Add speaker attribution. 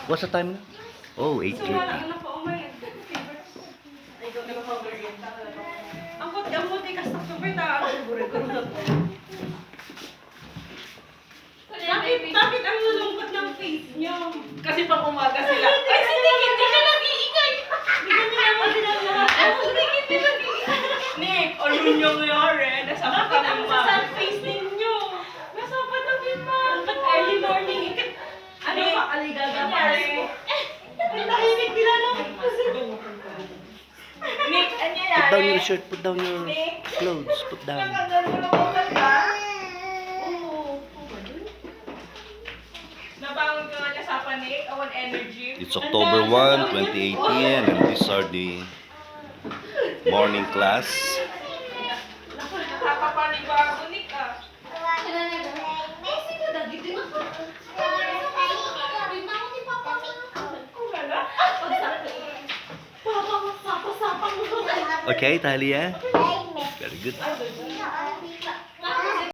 Speaker 1: What's the time now? Oh, 8:30.
Speaker 2: Bakit ang lulungkot ng face niyo?
Speaker 3: Kasi pang umaga sila.
Speaker 2: Ay, hindi ka nag-iingay! Hindi ka naman silang lahat. Hindi nag-iingay.
Speaker 3: Nick, ano nyo ngayon? Nasama
Speaker 2: Bakit
Speaker 3: kami
Speaker 2: ang
Speaker 3: ma.
Speaker 2: sad face ninyo? Nasapa na kita. Bakit early morning? Ano
Speaker 3: Nick,
Speaker 2: pa? Aligaga pa.
Speaker 3: nangyari?
Speaker 2: Tahimik nila no?
Speaker 3: Nick, ano
Speaker 1: Put down
Speaker 3: nangyari?
Speaker 1: your shirt, put down your clothes, put down.
Speaker 3: Nabangon ka nga niya sa panik, awan energy.
Speaker 1: It's October 1, 2018, and these are the morning class.
Speaker 3: Nakakapanibago, Nick ah.
Speaker 1: Okay, Talia? Very good.